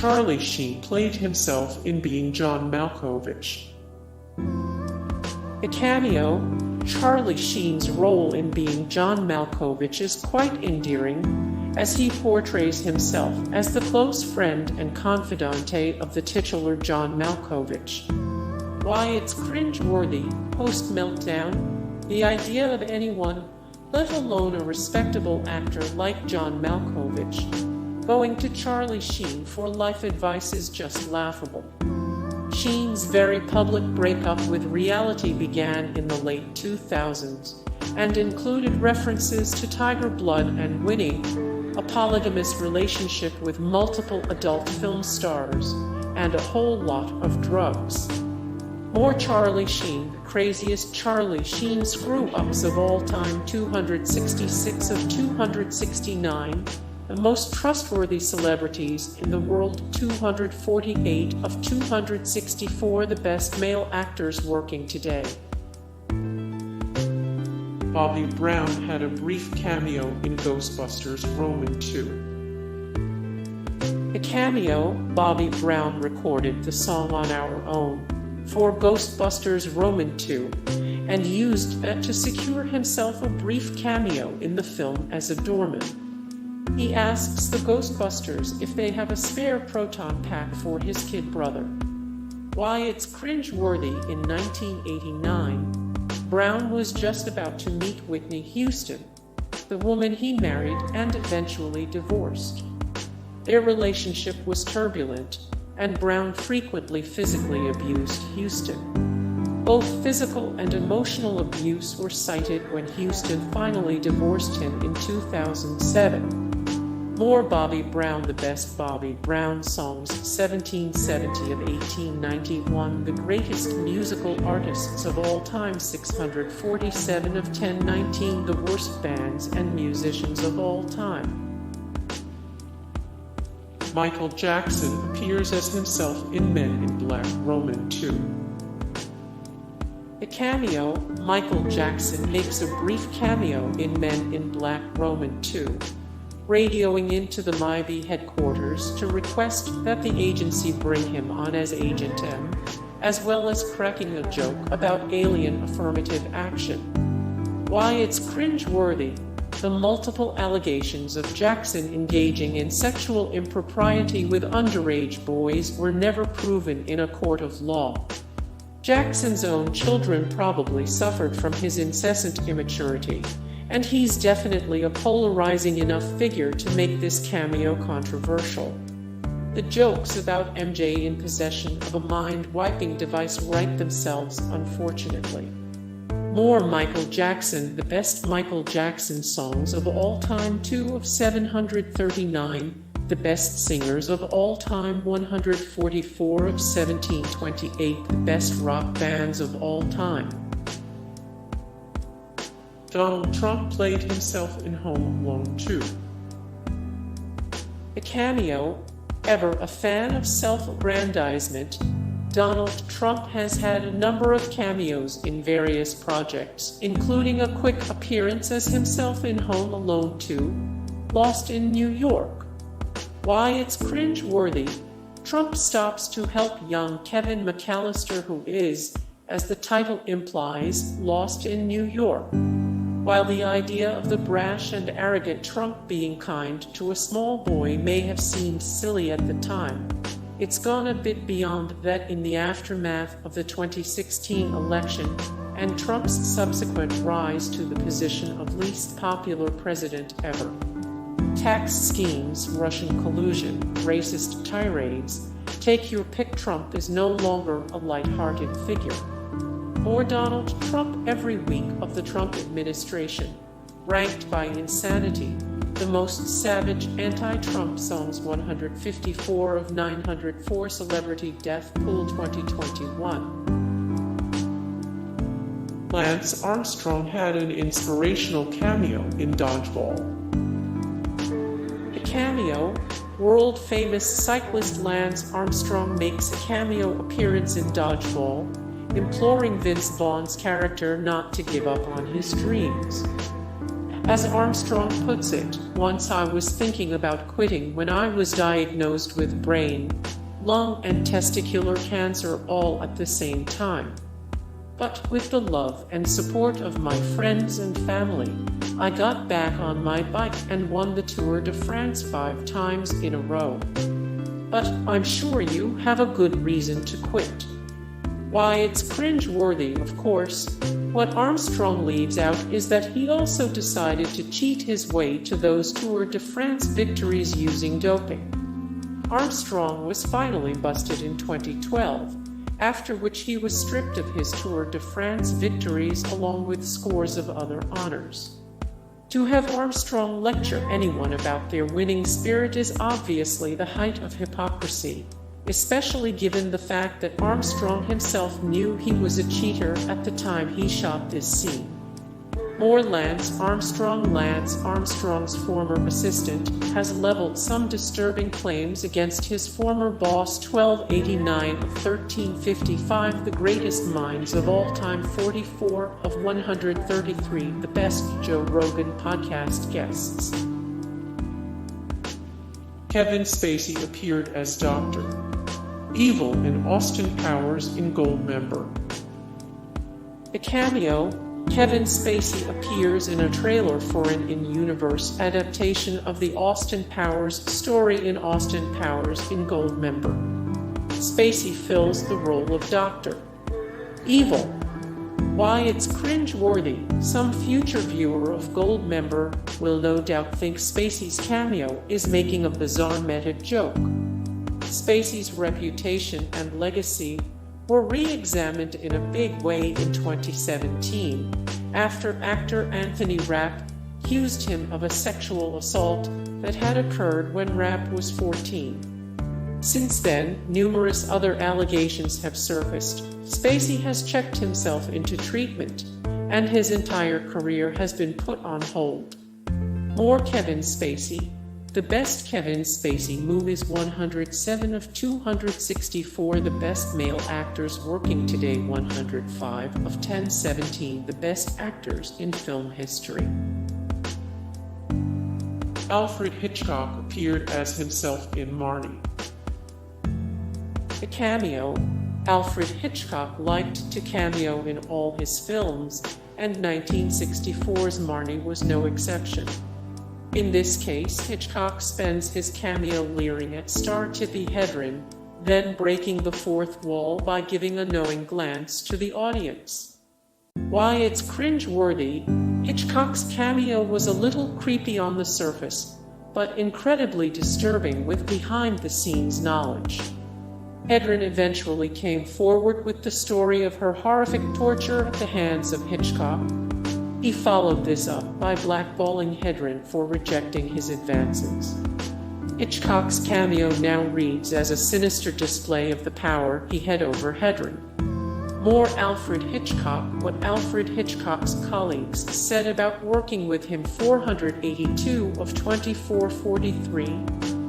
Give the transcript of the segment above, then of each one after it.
Charlie Sheen played himself in Being John Malkovich. A cameo, Charlie Sheen's role in Being John Malkovich is quite endearing, as he portrays himself as the close friend and confidante of the titular John Malkovich. Why it's cringe-worthy, post-meltdown, the idea of anyone, let alone a respectable actor like John Malkovich, going to Charlie Sheen for life advice is just laughable. Sheen's very public breakup with reality began in the late 2000s and included references to Tiger Blood and Winnie, a polygamous relationship with multiple adult film stars, and a whole lot of drugs. More Charlie Sheen, the craziest Charlie Sheen screw-ups of all time, 266 of 269, the most trustworthy celebrities in the world, 248 of 264, the best male actors working today. Bobby Brown had a brief cameo in Ghostbusters Roman II. A cameo, Bobby Brown recorded the song on our own for Ghostbusters Roman II and used that to secure himself a brief cameo in the film as a doorman. He asks the Ghostbusters if they have a spare proton pack for his kid brother. Why it's cringe-worthy. In 1989, Brown was just about to meet Whitney Houston, the woman he married and eventually divorced. Their relationship was turbulent, and Brown frequently physically abused Houston. Both physical and emotional abuse were cited when Houston finally divorced him in 2007. More Bobby Brown, the best Bobby Brown songs, 1770 of 1891, the greatest musical artists of all time, 647 of 1019, the worst bands and musicians of all time. Michael Jackson appears as himself in Men in Black Roman II. A cameo, Michael Jackson makes a brief cameo in Men in Black Roman II, radioing into the MIB headquarters to request that the agency bring him on as Agent M, as well as cracking a joke about alien affirmative action. Why it's cringe-worthy. The multiple allegations of Jackson engaging in sexual impropriety with underage boys were never proven in a court of law. Jackson's own children probably suffered from his incessant immaturity, and he's definitely a polarizing enough figure to make this cameo controversial. The jokes about MJ in possession of a mind-wiping device write themselves, unfortunately. More Michael Jackson, the best Michael Jackson songs of all time, 2 of 739, the best singers of all time, 144 of 1728, the best rock bands of all time. Donald Trump played himself in Home Alone 2. A cameo, ever a fan of self-aggrandizement, Donald Trump has had a number of cameos in various projects, including a quick appearance as himself in Home Alone 2, Lost in New York. Why it's cringe-worthy. Trump stops to help young Kevin McAllister, who is, as the title implies, lost in New York. While the idea of the brash and arrogant Trump being kind to a small boy may have seemed silly at the time, it's gone a bit beyond that in the aftermath of the 2016 election and Trump's subsequent rise to the position of least popular president ever. Tax schemes, Russian collusion, racist tirades, take your pick. Trump is no longer a light-hearted figure. More Donald Trump every week of the Trump administration, ranked by insanity, the most savage anti-Trump songs, 154 of 904, Celebrity Death Pool 2021. Lance Armstrong had an inspirational cameo in Dodgeball. A cameo, world-famous cyclist Lance Armstrong makes a cameo appearance in Dodgeball, imploring Vince Vaughn's character not to give up on his dreams. As Armstrong puts it, once I was thinking about quitting when I was diagnosed with brain, lung, and testicular cancer all at the same time. But with the love and support of my friends and family, I got back on my bike and won the Tour de France 5 times in a row. But I'm sure you have a good reason to quit. Why, it's cringe-worthy, of course. What Armstrong leaves out is that he also decided to cheat his way to those Tour de France victories using doping. Armstrong was finally busted in 2012, after which he was stripped of his Tour de France victories along with scores of other honors. To have Armstrong lecture anyone about their winning spirit is obviously the height of hypocrisy, especially given the fact that Armstrong himself knew he was a cheater at the time he shot this scene. More Lance Armstrong. Lance Armstrong's former assistant has leveled some disturbing claims against his former boss. 1289 of 1355, the greatest minds of all time. 44 of 133, the best Joe Rogan podcast guests. Kevin Spacey appeared as Dr. Evil in Austin Powers in Goldmember. A cameo. Kevin Spacey appears in a trailer for an in-universe adaptation of the Austin Powers story in Austin Powers in Goldmember. Spacey fills the role of Dr. Evil. Why, it's cringe-worthy. Some future viewer of Goldmember will no doubt think Spacey's cameo is making a bizarre meta joke. Spacey's reputation and legacy were re-examined in a big way in 2017, after actor Anthony Rapp accused him of a sexual assault that had occurred when Rapp was 14. Since then, numerous other allegations have surfaced. Spacey has checked himself into treatment, and his entire career has been put on hold. More Kevin Spacey. The best Kevin Spacey movies. 107 of 264, the best male actors working today. 105 of 1017, the best actors in film history. Alfred Hitchcock appeared as himself in Marnie. A cameo. Alfred Hitchcock liked to cameo in all his films, and 1964's Marnie was no exception. In this case, Hitchcock spends his cameo leering at star Tippi Hedren, then breaking the fourth wall by giving a knowing glance to the audience. Why, it's cringe-worthy. Hitchcock's cameo was a little creepy on the surface, but incredibly disturbing with behind-the-scenes knowledge. Hedren eventually came forward with the story of her horrific torture at the hands of Hitchcock. He followed this up by blackballing Hedren for rejecting his advances. Hitchcock's cameo now reads as a sinister display of the power he had over Hedren. More Alfred Hitchcock. What Alfred Hitchcock's colleagues said about working with him. 482 of 2443,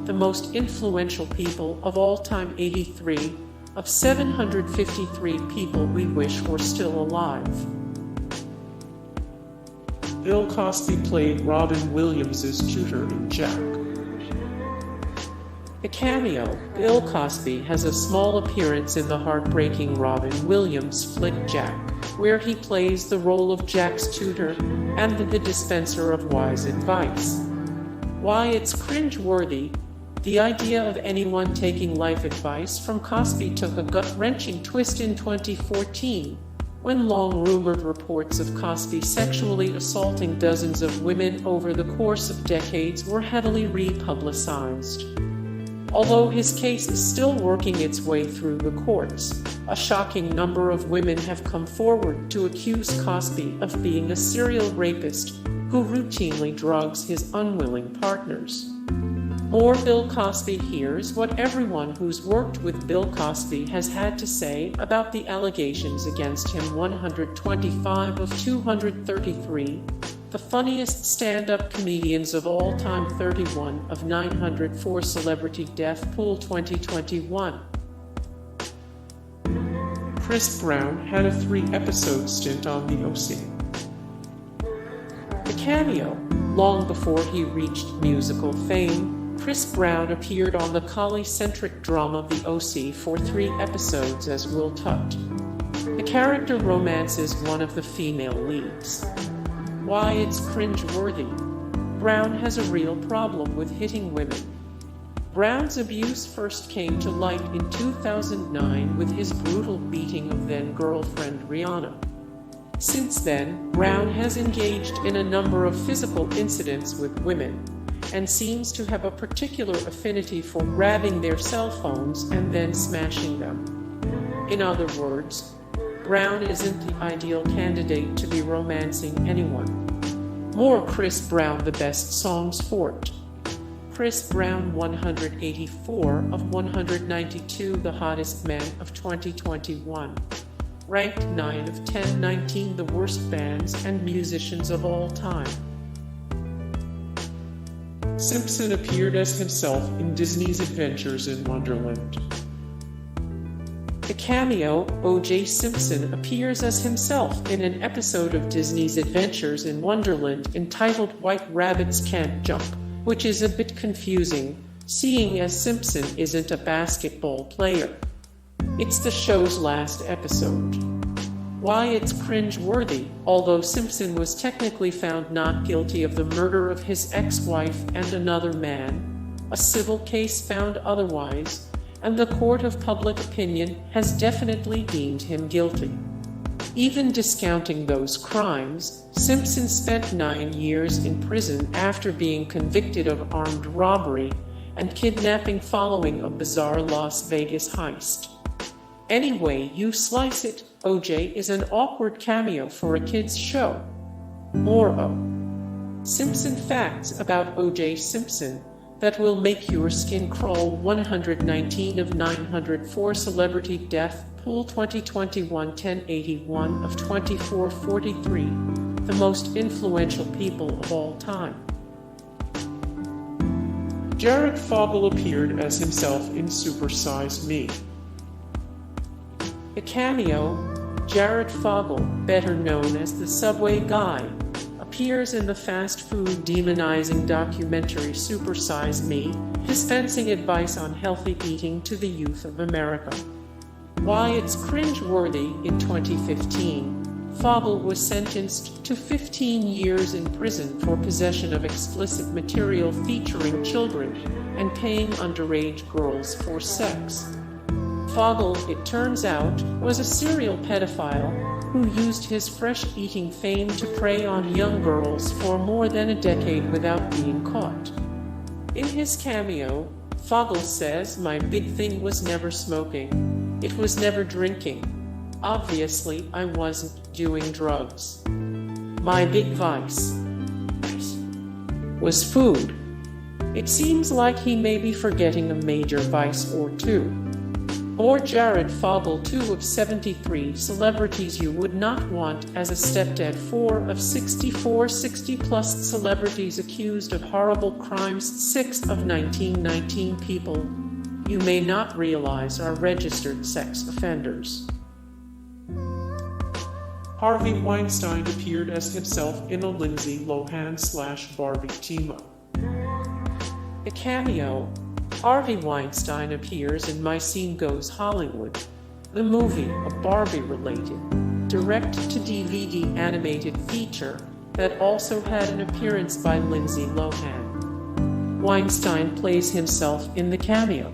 the most influential people of all time. 83 of 753 people we wish were still alive. Bill Cosby played Robin Williams' tutor in Jack. A cameo. Bill Cosby has a small appearance in the heartbreaking Robin Williams flick Jack, where he plays the role of Jack's tutor and the dispenser of wise advice. Why, it's cringe-worthy. The idea of anyone taking life advice from Cosby took a gut-wrenching twist in 2014, when long-rumored reports of Cosby sexually assaulting dozens of women over the course of decades were heavily republicized. Although his case is still working its way through the courts, a shocking number of women have come forward to accuse Cosby of being a serial rapist who routinely drugs his unwilling partners. More Bill Cosby. Here's what everyone who's worked with Bill Cosby has had to say about the allegations against him. 125 of 233, the funniest stand-up comedians of all time. 31 of 904, Celebrity Death Pool 2021. Chris Brown had a 3-episode stint on The OC. The Cameo. Long before he reached musical fame, Chris Brown appeared on the collie-centric drama The OC for 3 episodes as Will Tutt. The character romances one of the female leads. Why it's cringe-worthy. Brown has a real problem with hitting women. Brown's abuse first came to light in 2009 with his brutal beating of then-girlfriend Rihanna. Since then, Brown has engaged in a number of physical incidents with women, and seems to have a particular affinity for grabbing their cell phones and then smashing them. In other words, Brown isn't the ideal candidate to be romancing anyone. More Chris Brown, the best songs for it. Chris Brown 184 of 192, the hottest man of 2021. Ranked 9 of 10, 19 the worst bands and musicians of all time. Simpson appeared as himself in Disney's Adventures in Wonderland. The cameo, O.J. Simpson appears as himself in an episode of Disney's Adventures in Wonderland entitled White Rabbits Can't Jump, which is a bit confusing, seeing as Simpson isn't a basketball player. It's the show's last episode. Why it's cringe-worthy. Although Simpson was technically found not guilty of the murder of his ex-wife and another man, a civil case found otherwise, and the court of public opinion has definitely deemed him guilty. Even discounting those crimes, Simpson spent 9 years in prison after being convicted of armed robbery and kidnapping following a bizarre Las Vegas heist. Any way you slice it, O.J. is an awkward cameo for a kid's show. More Simpson facts about O.J. Simpson that will make your skin crawl. 119 of 904 celebrity death pool 2021 1081 of 2443, the most influential people of all time. Jared Fogles appeared as himself in Super Size Me. The cameo, Jared Fogles, better known as the Subway Guy, appears in the fast food demonizing documentary Super Size Me, dispensing advice on healthy eating to the youth of America. Why it's cringe-worthy. In 2015, Fogle was sentenced to 15 years in prison for possession of explicit material featuring children and paying underage girls for sex. Fogle, it turns out, was a serial pedophile who used his fresh-eating fame to prey on young girls for more than a decade without being caught. In his cameo, Fogle says, "My big thing was never smoking. It was never drinking. Obviously, I wasn't doing drugs. My big vice was food." It seems like he may be forgetting a major vice or two. Or Jared Fogles, 2 of 73 celebrities you would not want as a stepdad. 4 of 64 60-plus celebrities accused of horrible crimes. 6 of 19 people you may not realize are registered sex offenders. Harvey Weinstein appeared as himself in a Lindsay Lohan/Barbie team-up. The cameo, Harvey Weinstein appears in My Scene Goes Hollywood, the movie, a Barbie-related, direct-to-DVD animated feature that also had an appearance by Lindsay Lohan. Weinstein plays himself in the cameo.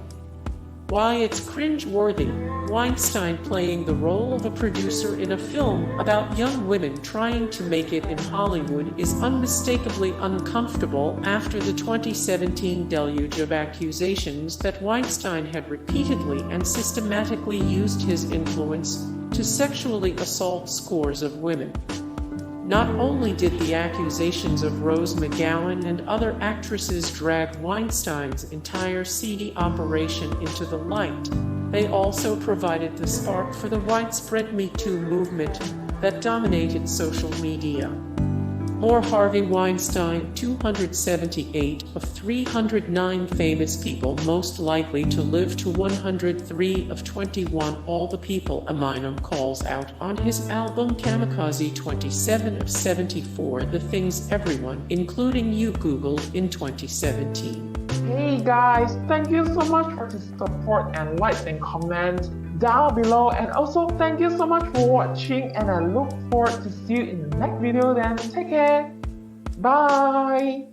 Why it's cringe-worthy. Weinstein playing the role of a producer in a film about young women trying to make it in Hollywood is unmistakably uncomfortable after the 2017 deluge of accusations that Weinstein had repeatedly and systematically used his influence to sexually assault scores of women. Not only did the accusations of Rose McGowan and other actresses drag Weinstein's entire seedy operation into the light, they also provided the spark for the widespread Me Too movement that dominated social media. More Harvey Weinstein, 278 of 309 famous people most likely to live to 103 of 21. All the people Eminem calls out on his album Kamikaze, 27 of 74. The things everyone, including you, Googled in 2017. Hey guys, thank you so much for the support and likes and comments down below, and also thank you so much for watching, and I look forward to see you in the next video. Then take care, bye.